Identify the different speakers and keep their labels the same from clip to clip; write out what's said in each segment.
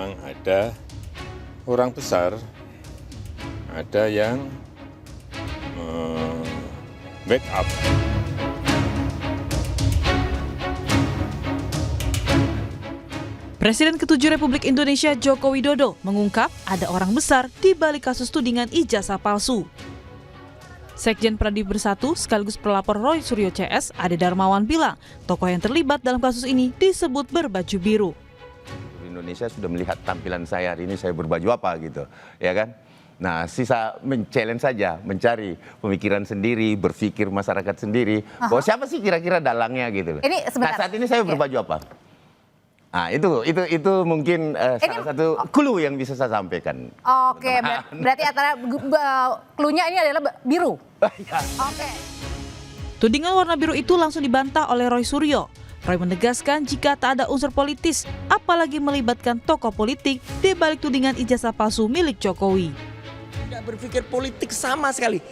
Speaker 1: memang ada orang besar, ada yang backup.
Speaker 2: Presiden ke-7 Republik Indonesia Joko Widodo mengungkap ada orang besar di balik kasus tudingan ijazah palsu. Sekjen Pradi Bersatu sekaligus pelapor Roy Suryo CS, Ade Darmawan bilang, tokoh yang terlibat dalam kasus ini disebut berbaju biru.
Speaker 3: Indonesia sudah melihat tampilan saya hari ini, saya berbaju apa gitu, ya kan? Nah, sisa men-challenge saja, mencari pemikiran sendiri, berpikir masyarakat sendiri, bahwa siapa sih kira-kira dalangnya gitu loh. Nah, saat ini saya berbaju apa? Nah, itu mungkin salah satu clue yang bisa saya sampaikan.
Speaker 4: Oke, berarti antara clue-nya ini adalah biru. Oke.
Speaker 2: Tudingan warna biru itu langsung dibantah oleh Roy Suryo. Roy menegaskan jika tak ada unsur politis, apalagi melibatkan tokoh politik di balik tudingan ijazah palsu milik Jokowi.
Speaker 5: Tidak berpikir politik sama sekali.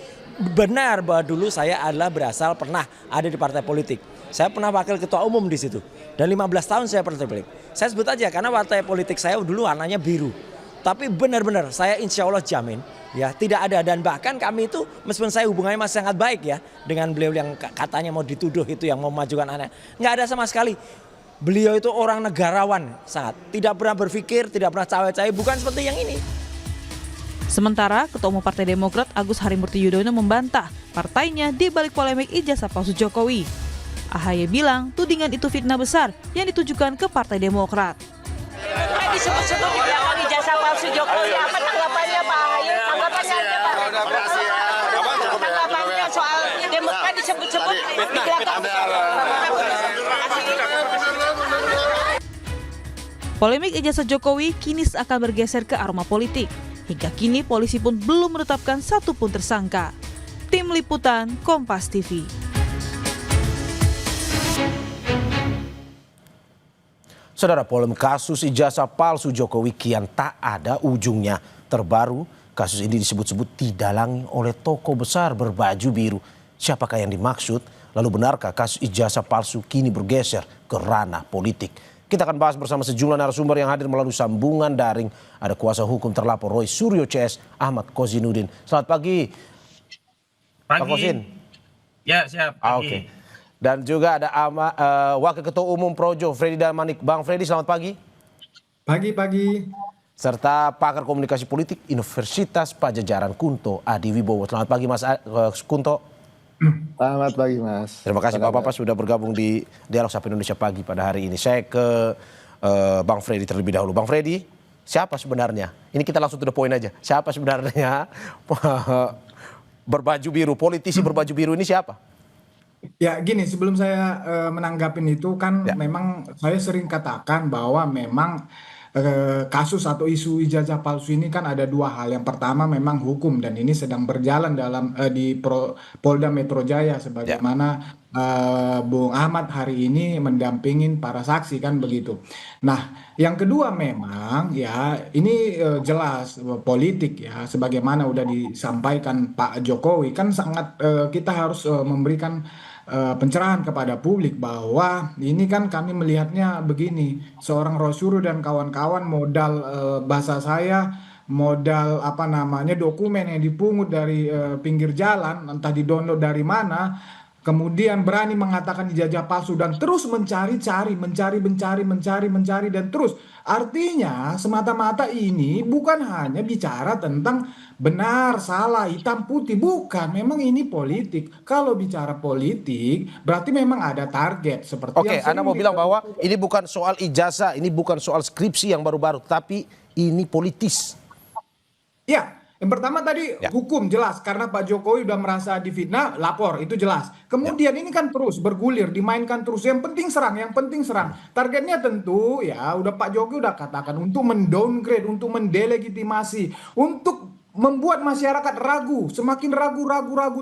Speaker 5: Benar bahwa dulu saya adalah berasal pernah ada di partai politik. Saya pernah wakil ketua umum di situ. Dan 15 tahun saya partai politik. Saya sebut aja karena partai politik saya dulu warnanya biru. Tapi benar-benar saya insya Allah jamin ya tidak ada, dan bahkan kami itu meskipun saya hubungannya masih sangat baik ya dengan beliau yang katanya mau dituduh itu yang mau memajukan anak. Nggak ada sama sekali. Beliau itu orang negarawan sangat. Tidak pernah berpikir, tidak pernah cawe-cawe, bukan seperti yang ini.
Speaker 2: Sementara Ketua Umum Partai Demokrat Agus Harimurti Yudhoyono membantah partainya di balik polemik ijazah palsu Jokowi. AHY bilang tudingan itu fitnah besar yang ditujukan ke Partai Demokrat.
Speaker 6: Kan disebut-sebut di belakang ijazah palsu Jokowi, apa tanggapannya Pak AHY? Tanggapannya aja Pak. Tanggapannya soal Demokrat disebut-sebut di belakang.
Speaker 2: Polemik ijazah Jokowi kini akan bergeser ke aroma politik. Hingga kini polisi pun belum menetapkan satupun tersangka. Tim Liputan Kompas TV.
Speaker 7: Saudara, polemik kasus ijazah palsu Jokowi kian tak ada ujungnya. Terbaru, kasus ini disebut-sebut didalangi oleh tokoh besar berbaju biru. Siapakah yang dimaksud? Lalu benarkah kasus ijazah palsu kini bergeser ke ranah politik? Kita akan bahas bersama sejumlah narasumber yang hadir melalui sambungan daring. Ada kuasa hukum terlapor Roy Suryo CS, Ahmad Kozinudin. Selamat pagi.
Speaker 8: Pagi.
Speaker 7: Pak Kozin.
Speaker 8: Ya, siap. Pagi.
Speaker 7: Oke. Dan juga ada Wakil Ketua Umum Projo, Freddy Damanik. Bang Freddy, selamat pagi.
Speaker 9: Pagi.
Speaker 7: Serta pakar komunikasi politik Universitas Pajajaran Kunto Adi Wibowo. Selamat pagi Mas Kunto.
Speaker 9: Selamat pagi Mas.
Speaker 7: Terima kasih Bapak-Bapak sudah bergabung di Dialog Sapa Indonesia Pagi pada hari ini. Saya ke Bang Freddy terlebih dahulu. Bang Freddy, siapa sebenarnya? Ini kita langsung to the point aja. Siapa sebenarnya berbaju biru, politisi berbaju biru ini siapa?
Speaker 9: Ya gini, sebelum saya menanggapin itu kan memang saya sering katakan bahwa memang kasus atau isu ijazah palsu ini kan ada dua hal. Yang pertama memang hukum, dan ini sedang berjalan dalam di Polda Metro Jaya sebagaimana Bung Ahmad hari ini mendampingin para saksi kan begitu. Nah, yang kedua memang ya ini jelas politik ya, sebagaimana udah disampaikan Pak Jokowi kan sangat kita harus memberikan pencerahan kepada publik bahwa ini kan kami melihatnya begini, seorang Roy Suryo dan kawan-kawan modal bahasa saya modal dokumen yang dipungut dari pinggir jalan, entah didownload dari mana, kemudian berani mengatakan ijazah palsu dan terus mencari dan terus artinya semata-mata ini bukan hanya bicara tentang benar, salah, hitam, putih, bukan. Memang ini politik. Kalau bicara politik, berarti memang ada target. Seperti
Speaker 7: Oke, Anda mau bilang bahwa ini bukan soal ijazah, ini bukan soal skripsi yang baru-baru, tapi ini politis.
Speaker 9: Ya, yang pertama tadi hukum jelas, karena Pak Jokowi udah merasa difitnah, lapor, itu jelas. Kemudian ini kan terus bergulir, dimainkan terus. Yang penting serang. Targetnya tentu ya, udah Pak Jokowi udah katakan untuk mendowngrade, untuk mendelegitimasi, untuk membuat masyarakat ragu, semakin ragu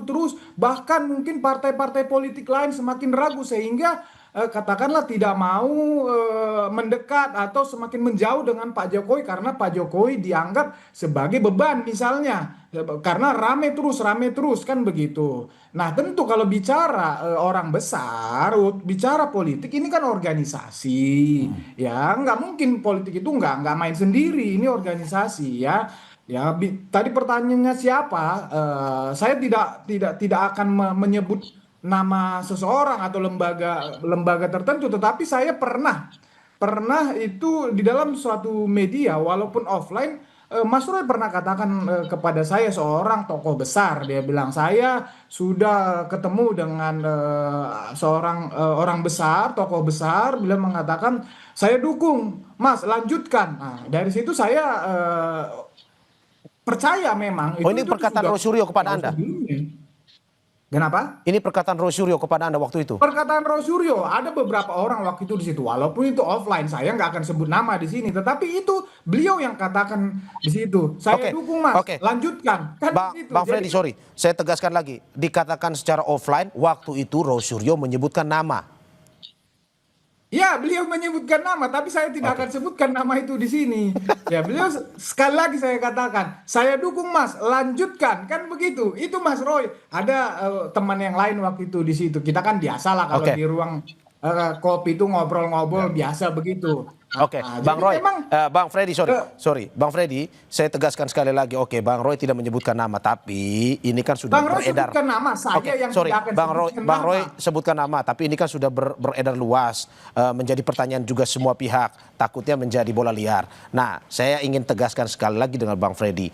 Speaker 9: terus, bahkan mungkin partai-partai politik lain semakin ragu sehingga katakanlah tidak mau mendekat atau semakin menjauh dengan Pak Jokowi karena Pak Jokowi dianggap sebagai beban misalnya. Karena rame terus kan begitu. Nah tentu kalau bicara orang besar, bicara politik ini kan organisasi, ya nggak mungkin politik itu nggak main sendiri, ini organisasi ya. Ya, tadi pertanyaannya siapa? Saya tidak akan menyebut nama seseorang atau lembaga tertentu, tetapi saya pernah itu di dalam suatu media, walaupun offline, Mas Roy pernah katakan kepada saya seorang tokoh besar, dia bilang saya sudah ketemu dengan seorang orang besar, tokoh besar, beliau mengatakan saya dukung, Mas lanjutkan. Nah, dari situ saya percaya memang.
Speaker 7: Oh, ini perkataan Roy Suryo kepada Anda?
Speaker 9: Kenapa?
Speaker 7: Ini perkataan Roy Suryo kepada Anda waktu itu?
Speaker 9: Perkataan Roy Suryo, ada beberapa orang waktu itu di situ, walaupun itu offline, saya nggak akan sebut nama di sini, tetapi itu beliau yang katakan di situ. Saya dukung Mas, lanjutkan. Kan
Speaker 7: Bang Freddy, sorry, saya tegaskan lagi, dikatakan secara offline, waktu itu Roy Suryo menyebutkan nama.
Speaker 9: Ya, beliau menyebutkan nama, tapi saya tidak akan sebutkan nama itu di sini. Ya, beliau sekali lagi saya katakan, saya dukung Mas, lanjutkan, kan begitu. Itu Mas Roy. Ada teman yang lain waktu itu di situ. Kita kan biasa lah kalau di ruang kopi itu ngobrol-ngobrol biasa begitu.
Speaker 7: Oke, Bang Roy, Bang Freddy, sorry, Bang Freddy, saya tegaskan sekali lagi, oke, Bang Roy tidak menyebutkan nama, tapi ini kan sudah
Speaker 9: Bang Roy
Speaker 7: beredar.
Speaker 9: sebutkan nama, saya yang tidak akan
Speaker 7: Bang Roy sebutkan nama, tapi ini kan sudah beredar luas, menjadi pertanyaan juga semua pihak, takutnya menjadi bola liar. Nah, saya ingin tegaskan sekali lagi dengan Bang Freddy,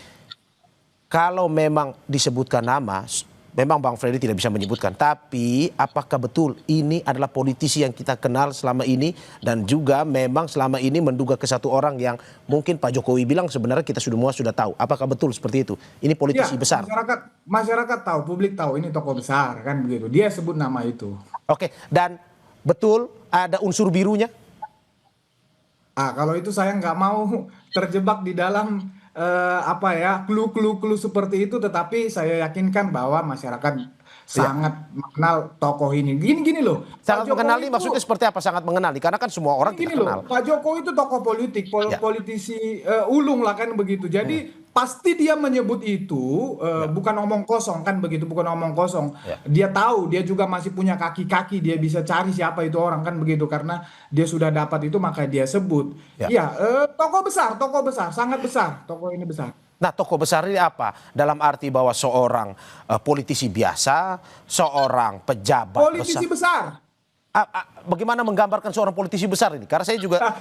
Speaker 7: kalau memang disebutkan nama, memang Bang Freddy tidak bisa menyebutkan, tapi apakah betul ini adalah politisi yang kita kenal selama ini dan juga memang selama ini menduga ke satu orang yang mungkin Pak Jokowi bilang sebenarnya kita sudah tahu. Apakah betul seperti itu? Ini politisi besar.
Speaker 9: Masyarakat tahu, publik tahu ini tokoh besar kan begitu. Dia sebut nama itu.
Speaker 7: Oke, dan betul ada unsur birunya?
Speaker 9: Kalau itu saya nggak mau terjebak di dalam clue seperti itu, tetapi saya yakinkan bahwa masyarakat sangat mengenal tokoh ini. Gini loh.
Speaker 7: Sangat mengenali maksudnya seperti apa sangat mengenali? Karena kan semua orang tidak kenal.
Speaker 9: Pak Jokowi itu tokoh politik, politisi ulung lah kan begitu. Jadi pasti dia menyebut itu bukan omong kosong kan begitu, bukan omong kosong. Dia tahu, dia juga masih punya kaki-kaki, dia bisa cari siapa itu orang kan begitu karena dia sudah dapat itu maka dia sebut. Tokoh besar, sangat besar. Tokoh ini besar.
Speaker 7: Nah, tokoh besar ini apa? Dalam arti bahwa seorang politisi biasa, seorang pejabat
Speaker 9: politisi besar.
Speaker 7: Bagaimana menggambarkan seorang politisi besar ini? Karena saya juga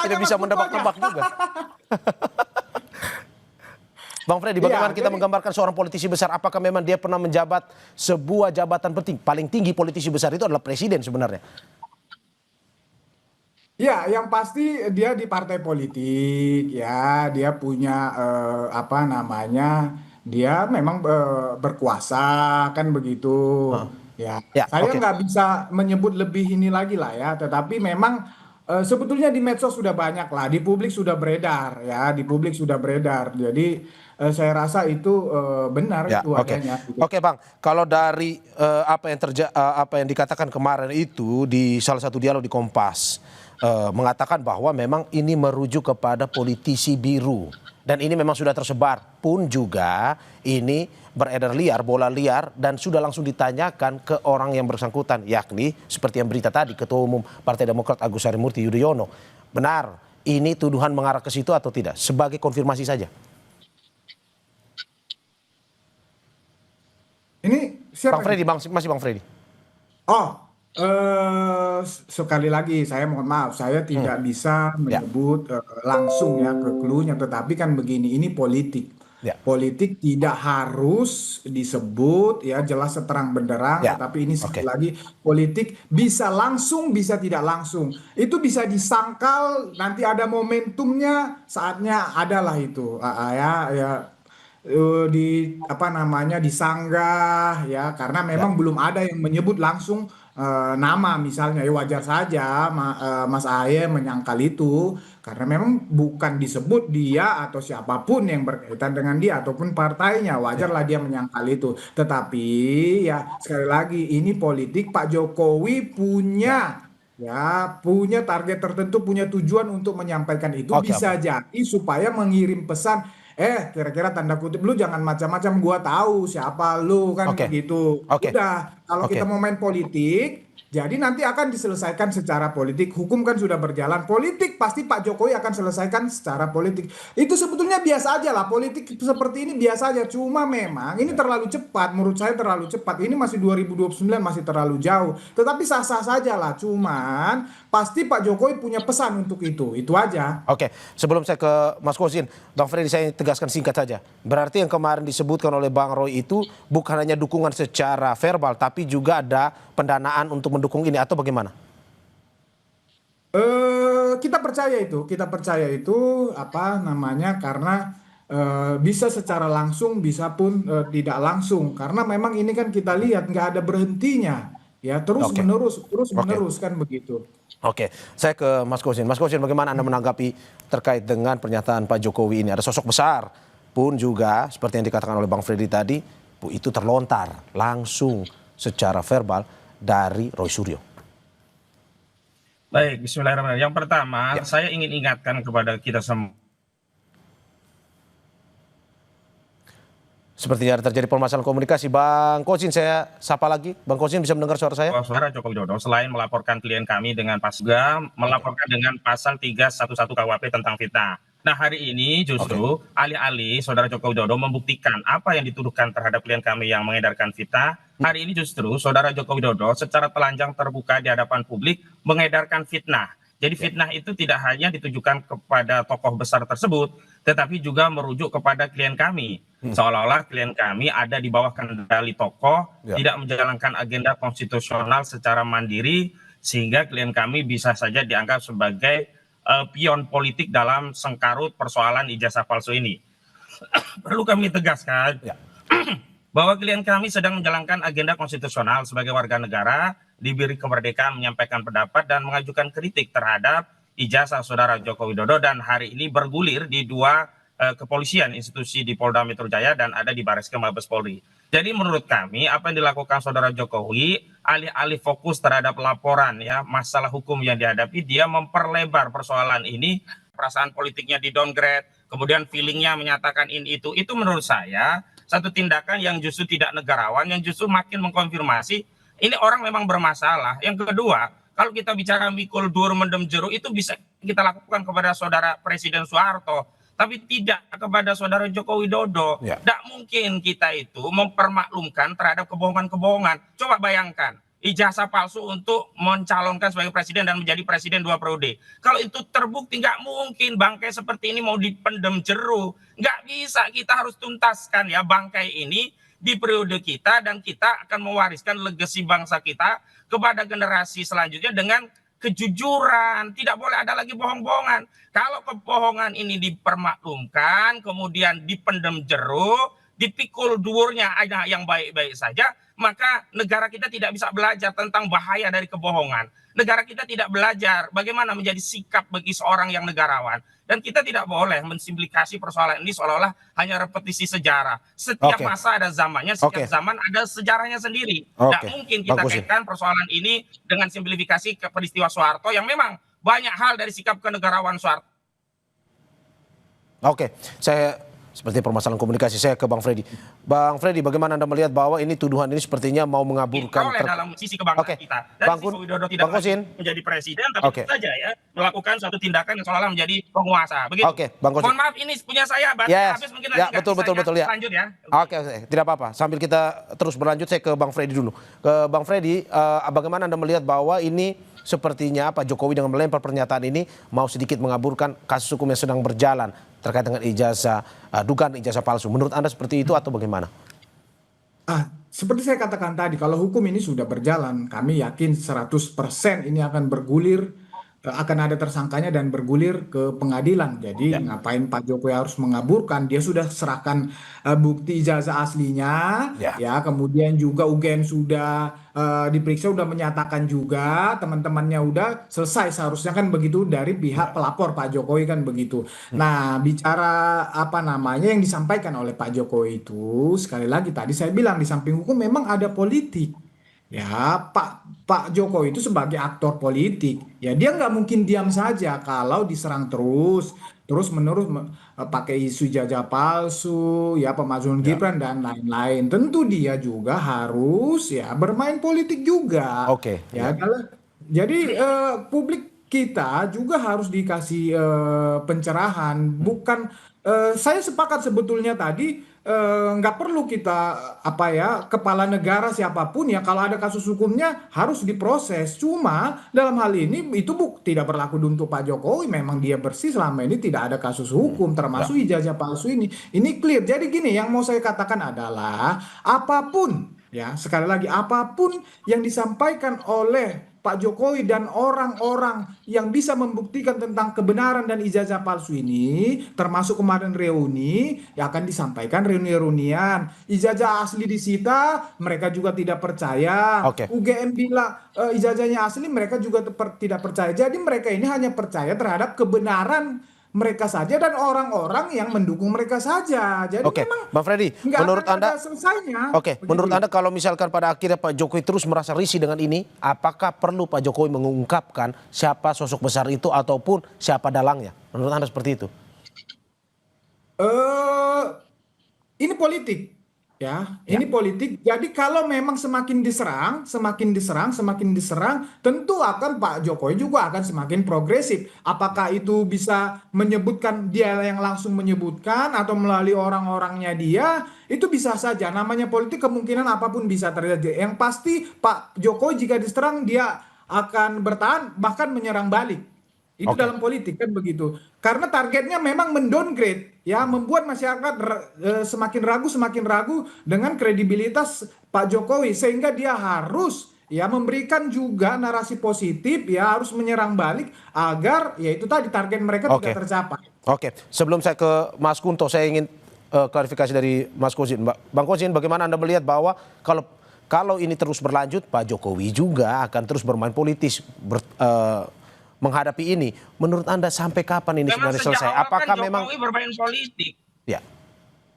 Speaker 7: tidak bisa mendebak-debak juga. Bang Freddy, bagaimana kita menggambarkan seorang politisi besar? Apakah memang dia pernah menjabat sebuah jabatan penting? Paling tinggi politisi besar itu adalah presiden sebenarnya.
Speaker 9: Ya, yang pasti dia di partai politik, ya, dia punya dia memang berkuasa kan begitu. Saya nggak bisa menyebut lebih ini lagi lah ya, tetapi memang sebetulnya di medsos sudah banyak lah, di publik sudah beredar ya, Jadi saya rasa itu benar itu adanya.
Speaker 7: Oke, Bang, kalau dari apa yang dikatakan kemarin itu di salah satu dialog di Kompas. Mengatakan bahwa memang ini merujuk kepada politisi biru dan ini memang sudah tersebar pun juga ini beredar liar, bola liar dan sudah langsung ditanyakan ke orang yang bersangkutan yakni seperti yang berita tadi Ketua Umum Partai Demokrat Agus Harimurti Yudhoyono. Benar ini tuduhan mengarah ke situ atau tidak? Sebagai konfirmasi saja.
Speaker 9: Ini siapa?
Speaker 7: Bang Freddy, masih Bang Freddy.
Speaker 9: Sekali lagi saya mohon maaf, saya tidak bisa menyebut langsung ya ke clue-nya, tetapi kan begini, ini politik. Politik tidak harus disebut ya jelas seterang benderang, tetapi ini sekali lagi politik bisa langsung bisa tidak langsung. Itu bisa disangkal, nanti ada momentumnya, saatnya adalah itu disanggah ya karena memang belum ada yang menyebut langsung nama misalnya ya wajar saja Mas Ahaye menyangkal itu karena memang bukan disebut dia atau siapapun yang berkaitan dengan dia ataupun partainya, wajarlah dia menyangkal itu. Tetapi ya sekali lagi ini politik, Pak Jokowi punya ya punya target tertentu, punya tujuan untuk menyampaikan itu,
Speaker 7: Oke,
Speaker 9: bisa
Speaker 7: apa?
Speaker 9: jadi supaya mengirim pesan, kira-kira tanda kutip, lu jangan macam-macam, gua tahu siapa lu, kan
Speaker 7: Oke,
Speaker 9: begitu.
Speaker 7: oke,
Speaker 9: Udah, kalau
Speaker 7: oke.
Speaker 9: kita mau main politik, jadi nanti akan diselesaikan secara politik. Hukum kan sudah berjalan, politik pasti Pak Jokowi akan selesaikan secara politik. Itu sebetulnya biasa aja lah, politik seperti ini biasa aja. Cuma memang ini terlalu cepat, menurut saya terlalu cepat. Ini masih 2029, masih terlalu jauh. Tetapi sah-sah saja lah. Cuman pasti Pak Jokowi punya pesan untuk itu aja.
Speaker 7: Oke, sebelum saya ke Mas Kosin, Bang Freddy, saya tegaskan singkat saja. Berarti yang kemarin disebutkan oleh Bang Roy itu bukan hanya dukungan secara verbal, tapi juga ada pendanaan untuk mendukung ini, atau bagaimana?
Speaker 9: Kita percaya itu apa namanya, karena bisa secara langsung, bisa pun tidak langsung. Karena memang ini kan kita lihat nggak ada berhentinya, ya terus
Speaker 7: Oke, oke,
Speaker 9: menerus kan begitu.
Speaker 7: oke. Saya ke Mas Kosin. Mas Kosin, bagaimana Anda menanggapi terkait dengan pernyataan Pak Jokowi ini? Ada sosok besar pun juga, seperti yang dikatakan oleh Bang Freddy tadi, itu terlontar langsung secara verbal dari Roy Suryo.
Speaker 8: Baik, bismillahirrahmanirrahim. Yang pertama,
Speaker 7: Ya.
Speaker 8: saya ingin ingatkan kepada kita semua.
Speaker 7: Sepertinya ada terjadi permasalahan komunikasi. Bang Kosin, saya sapa lagi. Bang Kosin, bisa mendengar suara saya?
Speaker 8: Bahwa Saudara Joko Widodo selain melaporkan klien kami dengan juga melaporkan dengan pasal 311 KUHP tentang fitnah. Nah, hari ini justru alih-alih Saudara Joko Widodo membuktikan apa yang dituduhkan terhadap klien kami yang mengedarkan fitnah, hari ini justru Saudara Joko Widodo secara telanjang terbuka di hadapan publik mengedarkan fitnah. Jadi fitnah itu tidak hanya ditujukan kepada tokoh besar tersebut, tetapi juga merujuk kepada klien kami. Seolah-olah klien kami ada di bawah kendali tokoh,
Speaker 7: Ya.
Speaker 8: tidak menjalankan agenda konstitusional secara mandiri, sehingga klien kami bisa saja dianggap sebagai pion politik dalam sengkarut persoalan ijazah palsu ini. Perlu kami tegaskan
Speaker 7: Ya.
Speaker 8: bahwa klien kami sedang menjalankan agenda konstitusional sebagai warga negara, diberi kemerdekaan menyampaikan pendapat dan mengajukan kritik terhadap ijazah Saudara Joko Widodo, dan hari ini bergulir di dua kepolisian, institusi di Polda Metro Jaya dan ada di Barreskrim Mabes Polri. Jadi menurut kami apa yang dilakukan Saudara Jokowi, alih-alih fokus terhadap laporan ya masalah hukum yang dihadapi, dia memperlebar persoalan ini, perasaan politiknya di downgrade, kemudian feelingnya menyatakan ini itu menurut saya satu tindakan yang justru tidak negarawan, yang justru makin mengkonfirmasi ini orang memang bermasalah. Yang kedua, kalau kita bicara mikul dur mendem jeruk, itu bisa kita lakukan kepada Saudara Presiden Soeharto, tapi tidak kepada Saudara Joko Widodo.
Speaker 7: Ya.
Speaker 8: Tidak mungkin kita itu mempermaklumkan terhadap kebohongan-kebohongan. Coba bayangkan, ijazah palsu untuk mencalonkan sebagai presiden dan menjadi presiden 2 periode. Kalau itu terbukti, nggak mungkin bangkai seperti ini mau dipendem jeruk. Nggak bisa, kita harus tuntaskan ya bangkai ini di periode kita, dan kita akan mewariskan legasi bangsa kita kepada generasi selanjutnya dengan kejujuran. Tidak boleh ada lagi bohong-bohongan. Kalau kebohongan ini dipermaklumkan, kemudian dipendem jeruk, dipikul duurnya ada yang baik-baik saja, maka negara kita tidak bisa belajar tentang bahaya dari kebohongan. Negara kita tidak belajar bagaimana menjadi sikap bagi seorang yang negarawan. Dan kita tidak boleh mensimplikasi persoalan ini seolah-olah hanya repetisi sejarah. Setiap
Speaker 7: Oke.
Speaker 8: masa ada zamannya, setiap
Speaker 7: Oke.
Speaker 8: zaman ada sejarahnya sendiri.
Speaker 7: Oke.
Speaker 8: Tidak mungkin kita
Speaker 7: Bagus ya.
Speaker 8: kaitkan persoalan ini dengan simplifikasi ke peristiwa Soeharto yang memang banyak hal dari sikap kenegarawan Soeharto.
Speaker 7: Oke, saya seperti permasalahan komunikasi, saya ke Bang Freddy. Bang Freddy, bagaimana Anda melihat bahwa ini tuduhan ini sepertinya mau mengaburkan
Speaker 8: Oleh dalam sisi kebangsaan
Speaker 7: Oke.
Speaker 8: kita. Dan
Speaker 7: Bang
Speaker 8: sisi
Speaker 7: Kun-
Speaker 8: Widodo tidak
Speaker 7: Bang Kosin.
Speaker 8: menjadi presiden, tapi
Speaker 7: Oke.
Speaker 8: saja ya melakukan suatu tindakan yang seolah-olah menjadi penguasa. Begitu.
Speaker 7: Oke, Bang Kosin.
Speaker 8: Mohon maaf, ini punya saya, baru
Speaker 7: Yes.
Speaker 8: habis mungkin
Speaker 7: Ya,
Speaker 8: nanti
Speaker 7: betul,
Speaker 8: nggak
Speaker 7: betul,
Speaker 8: bisa
Speaker 7: betul, ya.
Speaker 8: lanjut ya.
Speaker 7: Oke, tidak apa-apa. Sambil kita terus berlanjut, saya ke Bang Freddy dulu. Ke Bang Freddy, bagaimana Anda melihat bahwa ini sepertinya Pak Jokowi dengan melempar pernyataan ini mau sedikit mengaburkan kasus hukum yang sedang berjalan terkait dengan ijazah, dugaan ijazah palsu. Menurut Anda seperti itu atau bagaimana?
Speaker 9: Seperti saya katakan tadi, kalau hukum ini sudah berjalan, kami yakin 100% ini akan bergulir, akan ada tersangkanya dan bergulir ke pengadilan. Jadi ngapain Pak Jokowi harus mengaburkan? Dia sudah serahkan bukti ijazah aslinya, ya. Kemudian juga UGM sudah diperiksa, udah menyatakan juga, teman-temannya udah selesai, seharusnya kan begitu dari pihak pelapor Pak Jokowi kan begitu. Nah, bicara apa namanya yang disampaikan oleh Pak Jokowi itu, sekali lagi tadi saya bilang di samping hukum memang ada politik. ya Pak Jokowi itu sebagai aktor politik, ya dia nggak mungkin diam saja kalau diserang terus menerus pakai isu jajah palsu, ya pemakzulan
Speaker 7: Ya.
Speaker 9: Gibran dan lain-lain. Tentu dia juga harus ya bermain politik juga,
Speaker 7: Oke,
Speaker 9: ya.
Speaker 7: ya.
Speaker 9: Jadi publik kita juga harus dikasih pencerahan, bukan saya sepakat sebetulnya tadi nggak perlu kita apa ya kepala negara siapapun ya kalau ada kasus hukumnya harus diproses. Cuma dalam hal ini itu tidak berlaku untuk Pak Jokowi. Memang dia bersih selama ini tidak ada kasus hukum
Speaker 7: Ya.
Speaker 9: termasuk ijazah palsu ini. Ini clear. Jadi gini yang mau saya katakan adalah apapun ya sekali lagi apapun yang disampaikan oleh Pak Jokowi dan orang-orang yang bisa membuktikan tentang kebenaran dan ijazah palsu ini, termasuk kemarin reuni, yang akan disampaikan reuni-reunian. Ijazah asli disita, mereka juga tidak percaya.
Speaker 7: Oke.
Speaker 9: UGM bilang ijazahnya asli, mereka juga tidak percaya. Jadi mereka ini hanya percaya terhadap kebenaran mereka saja dan orang-orang yang mendukung mereka saja. Jadi
Speaker 7: Oke,
Speaker 9: memang
Speaker 7: Bang Freddy,
Speaker 9: nggak
Speaker 7: menurut
Speaker 9: akan
Speaker 7: Anda,
Speaker 9: ada selesainya.
Speaker 7: oke, menurut
Speaker 9: Begitu.
Speaker 7: Anda kalau misalkan pada akhirnya Pak Jokowi terus merasa risih dengan ini, apakah perlu Pak Jokowi mengungkapkan siapa sosok besar itu ataupun siapa dalangnya? Menurut Anda seperti itu?
Speaker 9: eh ini politik ya, ini politik. Jadi kalau memang semakin diserang, tentu akan Pak Jokowi juga akan semakin progresif. Apakah itu bisa menyebutkan dia yang langsung menyebutkan atau melalui orang-orangnya dia, itu bisa saja. Namanya politik kemungkinan apapun bisa terjadi. Yang pasti Pak Jokowi jika diserang dia akan bertahan bahkan menyerang balik. Itu
Speaker 7: Oke.
Speaker 9: dalam politik kan begitu. Karena targetnya memang mendowngrade ya, membuat masyarakat semakin ragu dengan kredibilitas Pak Jokowi sehingga dia harus ya memberikan juga narasi positif ya, harus menyerang balik agar ya itu tadi target mereka
Speaker 7: Oke.
Speaker 9: tidak tercapai.
Speaker 7: Oke, sebelum saya ke Mas Kunto, saya ingin klarifikasi dari Mas Kozin. Bang Kozin, bagaimana Anda melihat bahwa kalau ini terus berlanjut, Pak Jokowi juga akan terus bermain politis menghadapi ini. Menurut Anda sampai kapan ini
Speaker 8: Memang
Speaker 7: sebenarnya
Speaker 8: sejak
Speaker 7: selesai?
Speaker 8: awal kan
Speaker 7: Apakah memang
Speaker 8: Jokowi bermain politik.
Speaker 7: ya?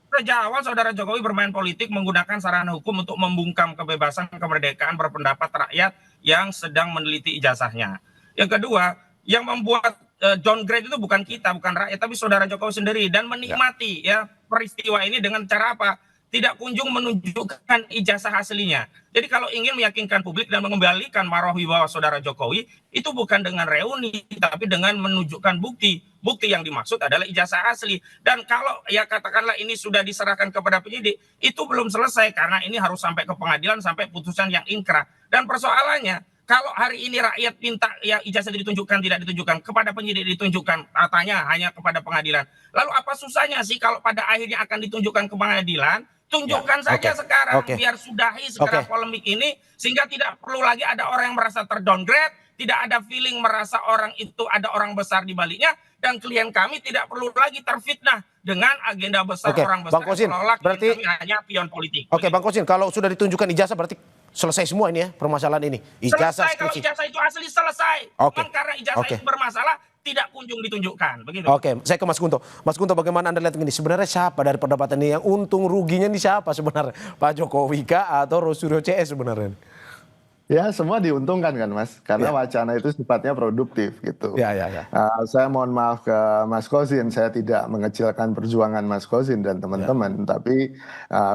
Speaker 8: Sejak awal saudara Jokowi bermain politik menggunakan sarana hukum untuk membungkam kebebasan kemerdekaan berpendapat rakyat yang sedang meneliti ijazahnya. Yang kedua, yang membuat downgrade itu bukan kita, bukan rakyat, tapi saudara Jokowi sendiri dan menikmati ya peristiwa ini dengan cara apa? Tidak kunjung menunjukkan ijazah aslinya. Jadi kalau ingin meyakinkan publik dan mengembalikan marwah wibawa saudara Jokowi, itu bukan dengan reuni, tapi dengan menunjukkan bukti. Bukti yang dimaksud adalah ijazah asli. Dan kalau ya katakanlah ini sudah diserahkan kepada penyidik, itu belum selesai karena ini harus sampai ke pengadilan, sampai putusan yang inkrah. Dan persoalannya, kalau hari ini rakyat minta ya ijazah ditunjukkan, tidak ditunjukkan, kepada penyidik ditunjukkan, katanya hanya kepada pengadilan. Lalu apa susahnya sih kalau pada akhirnya akan ditunjukkan ke pengadilan? Tunjukkan saja sekarang, biar sudahi segera polemik ini, sehingga tidak perlu lagi ada orang yang merasa terdowngrade, tidak ada feeling merasa orang itu ada orang besar di baliknya, dan klien kami tidak perlu lagi terfitnah dengan agenda besar orang besar.
Speaker 7: Bang Kozin,
Speaker 8: berarti kami hanya pion politik.
Speaker 7: Oke, Bang Kozin, kalau sudah ditunjukkan ijazah berarti selesai semua ini ya permasalahan ini. Ijazah
Speaker 8: Selesai, kalau
Speaker 7: skripsi.
Speaker 8: ijazah itu asli selesai.
Speaker 7: Oke.
Speaker 8: Cuman karena ijazah
Speaker 7: Oke.
Speaker 8: itu bermasalah, tidak kunjung ditunjukkan. Begitu.
Speaker 7: Oke, saya ke Mas Kunto. Mas Kunto, bagaimana Anda lihat ini? Sebenarnya siapa dari perdebatan ini yang untung ruginya ini siapa sebenarnya? Pak Jokowi kah atau Rosuryo CS sebenarnya?
Speaker 10: Ya, semua diuntungkan kan Mas, karena wacana itu sifatnya produktif gitu.
Speaker 7: Ya.
Speaker 10: Saya mohon maaf ke Mas Kozin, saya tidak mengecilkan perjuangan Mas Kozin dan teman-teman, tapi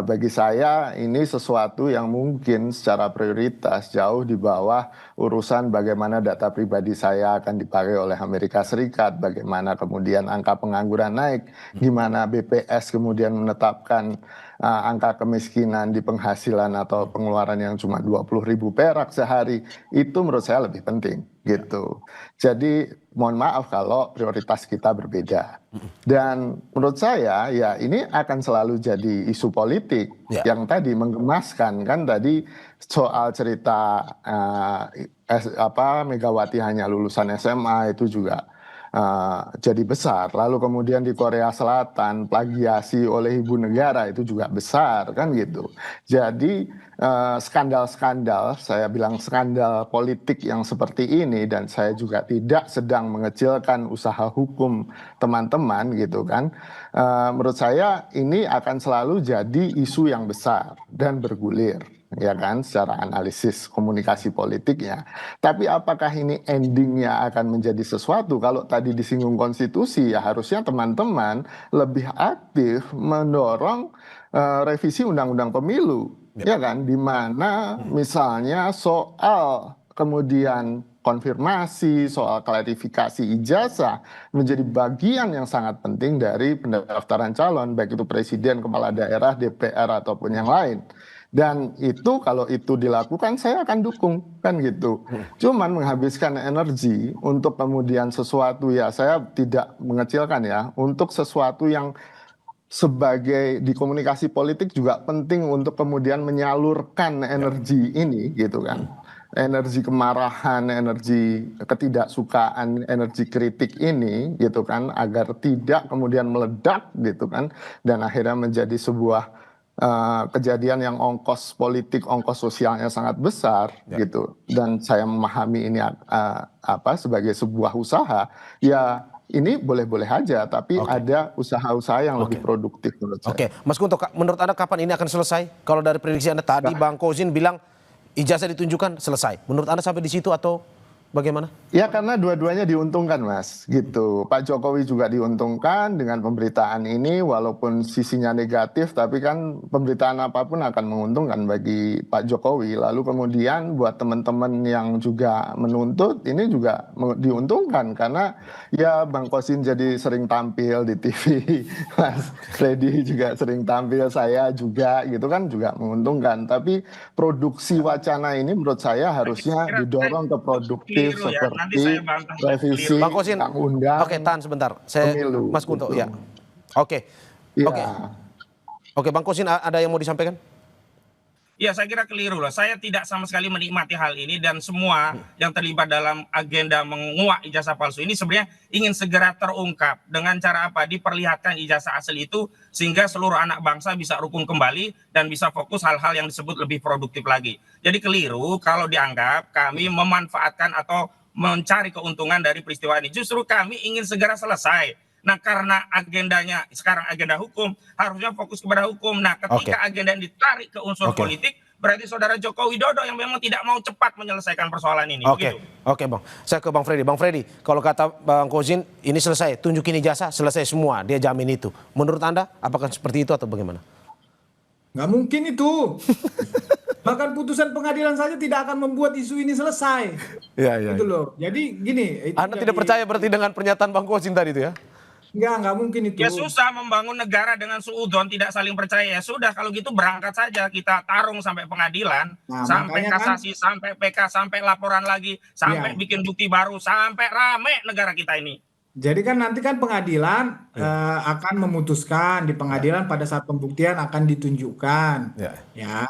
Speaker 10: bagi saya ini sesuatu yang mungkin secara prioritas jauh di bawah urusan bagaimana data pribadi saya akan dipakai oleh Amerika Serikat, bagaimana kemudian angka pengangguran naik, gimana BPS kemudian menetapkan angka kemiskinan di penghasilan atau pengeluaran yang cuma 20.000 perak sehari, itu menurut saya lebih penting gitu. Jadi mohon maaf kalau prioritas kita berbeda. Dan menurut saya ya ini akan selalu jadi isu politik yang tadi menggemaskan kan tadi soal cerita Megawati hanya lulusan SMA itu juga jadi besar. Lalu kemudian di Korea Selatan plagiasi oleh ibu negara itu juga besar kan gitu. Jadi skandal-skandal, saya bilang skandal politik yang seperti ini, dan saya juga tidak sedang mengecilkan usaha hukum teman-teman gitu kan. Menurut saya ini akan selalu jadi isu yang besar dan bergulir ya kan, secara analisis komunikasi politiknya. Tapi apakah ini endingnya akan menjadi sesuatu? Kalau tadi disinggung konstitusi, ya harusnya teman-teman lebih aktif mendorong revisi undang-undang pemilu, ya kan, di mana misalnya soal kemudian konfirmasi, soal klarifikasi ijazah menjadi bagian yang sangat penting dari pendaftaran calon, baik itu presiden, kepala daerah, DPR, ataupun yang lain. Dan itu kalau itu dilakukan saya akan dukung, kan gitu. Cuman menghabiskan energi untuk kemudian sesuatu, ya saya tidak mengecilkan ya, untuk sesuatu yang sebagai di komunikasi politik juga penting untuk kemudian menyalurkan energi ini gitu kan. Energi kemarahan, energi ketidaksukaan, energi kritik ini gitu kan, agar tidak kemudian meledak gitu kan, dan akhirnya menjadi sebuah kejadian yang ongkos politik, ongkos sosialnya sangat besar gitu. Dan saya memahami ini sebagai sebuah usaha, ya ini boleh-boleh aja, tapi ada usaha-usaha yang lebih produktif menurut saya.
Speaker 7: Oke, Mas Kunto, menurut Anda kapan ini akan selesai? Kalau dari prediksi Anda tadi, Bang Kozin bilang ijazah ditunjukkan selesai. Menurut Anda sampai di situ atau bagaimana?
Speaker 10: Ya karena dua-duanya diuntungkan Mas, gitu. Pak Jokowi juga diuntungkan dengan pemberitaan ini, walaupun sisinya negatif, tapi kan pemberitaan apapun akan menguntungkan bagi Pak Jokowi. Lalu kemudian buat teman-teman yang juga menuntut, ini juga diuntungkan karena ya Bang Kosin jadi sering tampil di TV, Mas Freddy juga sering tampil, saya juga gitu kan, juga menguntungkan. Tapi produksi wacana ini menurut saya harusnya didorong ke produktif seperti revisi
Speaker 7: Bang Kosin,
Speaker 10: undang-undang.
Speaker 7: oke, tahan sebentar. Saya
Speaker 10: pemilu,
Speaker 7: Mas Kunto,
Speaker 10: gitu.
Speaker 7: ya. Oke.
Speaker 10: Ya.
Speaker 7: Oke, Bang Kosin ada yang mau disampaikan?
Speaker 8: Ya, saya kira keliru loh. Saya tidak sama sekali menikmati hal ini, dan semua yang terlibat dalam agenda menguak ijazah palsu ini sebenarnya ingin segera terungkap. Dengan cara apa? Diperlihatkan ijazah asli itu sehingga seluruh anak bangsa bisa rukun kembali dan bisa fokus hal-hal yang disebut lebih produktif lagi. Jadi keliru kalau dianggap kami memanfaatkan atau mencari keuntungan dari peristiwa ini. Justru kami ingin segera selesai. Nah, karena agendanya sekarang agenda hukum, harusnya fokus kepada hukum. Nah, ketika agenda yang ditarik ke unsur politik, berarti saudara Joko Widodo yang memang tidak mau cepat menyelesaikan persoalan ini.
Speaker 7: Oke, Bang. Saya ke Bang Freddy. Bang Freddy, kalau kata Bang Kozin, ini selesai, tunjukin ijazah, selesai semua, dia jamin itu. Menurut Anda, apakah seperti itu atau bagaimana?
Speaker 9: Nggak mungkin itu. Bahkan putusan pengadilan saja tidak akan membuat isu ini selesai. Gitu loh. Jadi gini.
Speaker 7: Anda tidak percaya berarti dengan pernyataan Bang Kozin tadi itu ya?
Speaker 9: Nggak mungkin itu.
Speaker 8: Ya susah membangun negara dengan suudon, tidak saling percaya. Ya sudah, kalau gitu berangkat saja, kita tarung sampai pengadilan, sampai kasasi, sampai PK, sampai laporan lagi, sampai bikin bukti baru, sampai rame negara kita ini.
Speaker 9: Jadi kan nanti kan pengadilan akan memutuskan, di pengadilan pada saat pembuktian akan ditunjukkan. Ya,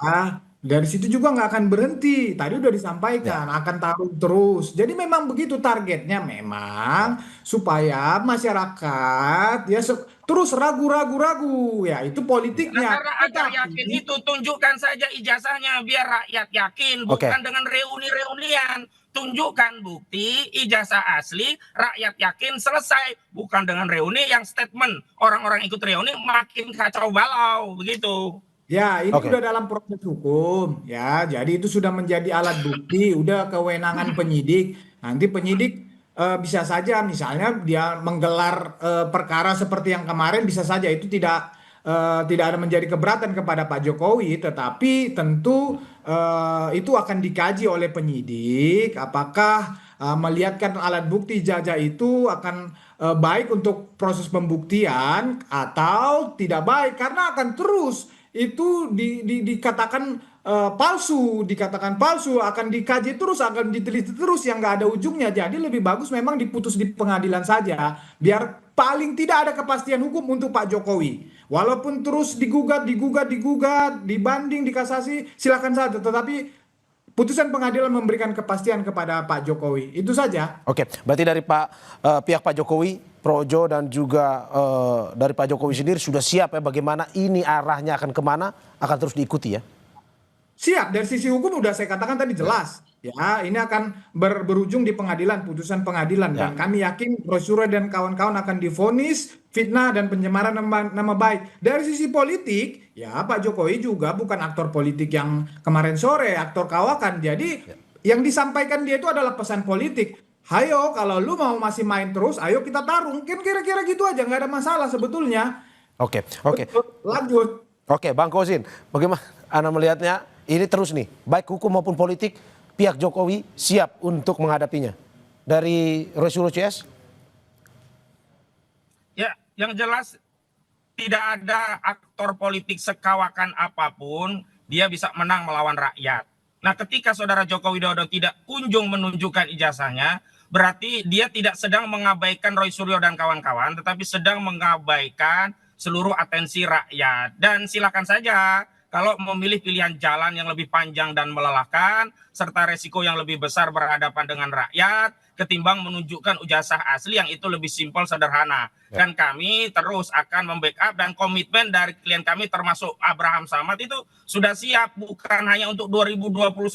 Speaker 9: dari situ juga nggak akan berhenti. Tadi udah disampaikan akan tarung terus. Jadi memang begitu targetnya, memang supaya masyarakat ya terus ragu-ragu. Ya itu politiknya.
Speaker 8: Nah, karena agar yakin itu, tunjukkan saja ijazahnya biar rakyat yakin, bukan dengan reuni-reunian. Tunjukkan bukti ijazah asli, rakyat yakin, selesai. Bukan dengan reuni yang statement orang-orang ikut reuni makin kacau balau begitu.
Speaker 9: Ya, ini udah dalam proses hukum ya. Jadi itu sudah menjadi alat bukti, udah kewenangan penyidik. Nanti penyidik bisa saja misalnya dia menggelar perkara seperti yang kemarin, bisa saja itu tidak ada menjadi keberatan kepada Pak Jokowi, tetapi tentu itu akan dikaji oleh penyidik apakah melihatkan alat bukti ijazah itu akan baik untuk proses pembuktian atau tidak baik, karena akan terus itu dikatakan palsu, akan dikaji terus, akan diteliti terus yang nggak ada ujungnya. Jadi lebih bagus memang diputus di pengadilan saja, biar paling tidak ada kepastian hukum untuk Pak Jokowi. Walaupun terus digugat, dibanding, dikasasi, silakan saja. Tetapi putusan pengadilan memberikan kepastian kepada Pak Jokowi. Itu saja.
Speaker 7: Oke, berarti dari pihak Pak Jokowi, Projo dan juga dari Pak Jokowi sendiri sudah siap ya bagaimana ini arahnya akan kemana, akan terus diikuti ya?
Speaker 9: Siap, dari sisi hukum udah saya katakan tadi jelas. ya ini akan berujung di pengadilan, putusan pengadilan. Dan kami yakin Roy Suryo dan kawan-kawan akan divonis fitnah dan pencemaran nama baik. Dari sisi politik, ya Pak Jokowi juga bukan aktor politik yang kemarin sore, aktor kawakan. Jadi yang disampaikan dia itu adalah pesan politik. Hayo, kalau lu mau masih main terus, ayo kita tarung. Kan kira-kira gitu aja, nggak ada masalah sebetulnya.
Speaker 7: Oke.
Speaker 9: Lanjut.
Speaker 7: Oke, Bang Kosin, bagaimana Anda melihatnya? Ini terus nih, baik hukum maupun politik, pihak Jokowi siap untuk menghadapinya. Dari Roy Suryo CS?
Speaker 8: Ya, yang jelas tidak ada aktor politik sekawakan apapun, dia bisa menang melawan rakyat. Nah, ketika saudara Joko Widodo tidak kunjung menunjukkan ijazahnya, berarti dia tidak sedang mengabaikan Roy Suryo dan kawan-kawan, tetapi sedang mengabaikan seluruh atensi rakyat. Dan silakan saja kalau memilih pilihan jalan yang lebih panjang dan melelahkan, serta resiko yang lebih besar berhadapan dengan rakyat, ketimbang menunjukkan ijazah asli yang itu lebih simpel, sederhana. Dan kami terus akan membackup, dan komitmen dari klien kami termasuk Abraham Samad itu sudah siap, bukan hanya untuk 2029,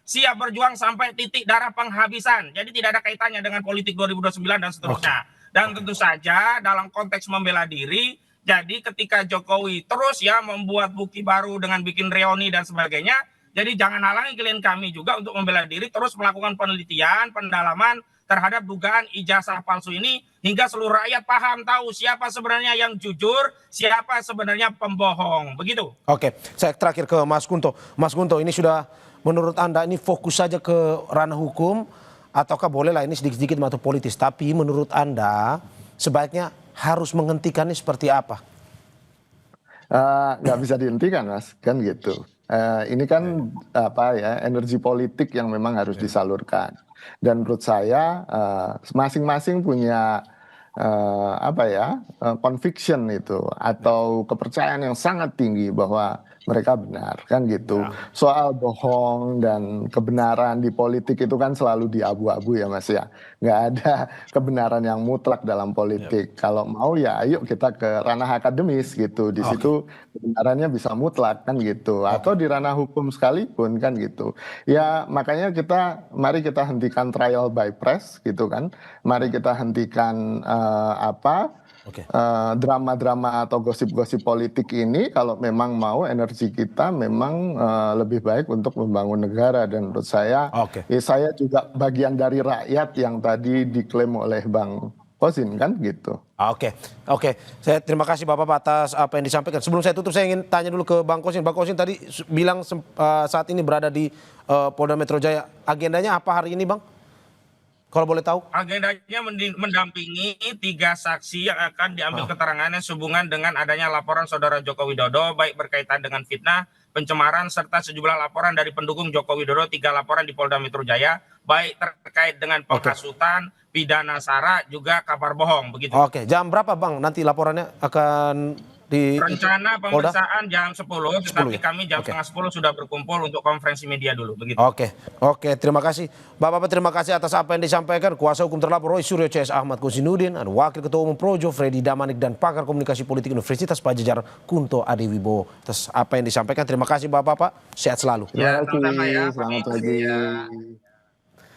Speaker 8: siap berjuang sampai titik darah penghabisan. Jadi tidak ada kaitannya dengan politik 2029 dan seterusnya. Dan tentu saja dalam konteks membela diri, jadi ketika Jokowi terus ya membuat bukti baru dengan bikin reuni dan sebagainya, jadi jangan halangi klien kami juga untuk membela diri, terus melakukan penelitian, pendalaman terhadap dugaan ijazah palsu ini, hingga seluruh rakyat paham, tahu siapa sebenarnya yang jujur, siapa sebenarnya pembohong. Begitu.
Speaker 7: Oke, saya terakhir ke Mas Kunto. Mas Kunto, ini sudah menurut Anda ini fokus saja ke ranah hukum, ataukah bolehlah ini sedikit-sedikit masuk politis, tapi menurut Anda sebaiknya harus menghentikannya seperti apa?
Speaker 10: Nggak bisa dihentikan, Mas, kan gitu. Ini kan energi politik yang memang harus disalurkan. Dan menurut saya masing-masing punya conviction itu atau kepercayaan yang sangat tinggi bahwa mereka benar, kan gitu. Soal bohong dan kebenaran di politik itu kan selalu di abu-abu ya Mas ya. Nggak ada kebenaran yang mutlak dalam politik. Kalau mau ya ayo kita ke ranah akademis gitu. Di situ kebenarannya bisa mutlak kan gitu. Atau di ranah hukum sekalipun kan gitu. Ya makanya mari kita hentikan trial by press gitu kan. Mari kita hentikan drama-drama atau gosip-gosip politik ini, kalau memang mau energi kita memang lebih baik untuk membangun negara. Dan menurut saya, saya juga bagian dari rakyat yang tadi diklaim oleh Bang Kosin kan gitu.
Speaker 7: Oke. Saya terima kasih Bapak atas apa yang disampaikan. Sebelum saya tutup, saya ingin tanya dulu ke Bang Kosin. Bang Kosin tadi bilang saat ini berada di Polda Metro Jaya. Agendanya apa hari ini, Bang? Kalau boleh tahu?
Speaker 8: Agendanya mendampingi 3 saksi yang akan diambil keterangannya sehubungan dengan adanya laporan saudara Joko Widodo, baik berkaitan dengan fitnah, pencemaran, serta sejumlah laporan dari pendukung Joko Widodo, 3 laporan di Polda Metro Jaya, baik terkait dengan penghasutan, pidana sara, juga kabar bohong. Begitu.
Speaker 7: Oke, jam berapa Bang nanti laporannya akan di
Speaker 8: rencana pemeriksaan jam 10, tetapi kami jam setengah 10 sudah berkumpul untuk konferensi media dulu. Begitu.
Speaker 7: Oke, terima kasih. Bapak-bapak terima kasih atas apa yang disampaikan. Kuasa hukum terlapor Roy Suryo CS Ahmad Kosinudin, ada Wakil Ketua Umum Projo Freddy Damanik, dan pakar komunikasi politik Universitas Padjadjaran Kunto Adewibowo. Atas apa yang disampaikan, terima kasih Bapak-bapak, sehat selalu.
Speaker 10: Ya, selamat pagi.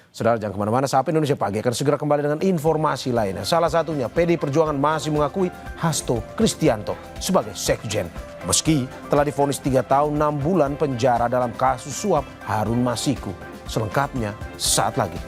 Speaker 7: Saudara jangan kemana-mana, Sapa Indonesia Pagi akan segera kembali dengan informasi lainnya. Salah satunya, PDI Perjuangan masih mengakui Hasto Kristianto sebagai sekjen. Meski telah divonis 3 tahun 6 bulan penjara dalam kasus suap Harun Masiku. Selengkapnya saat lagi.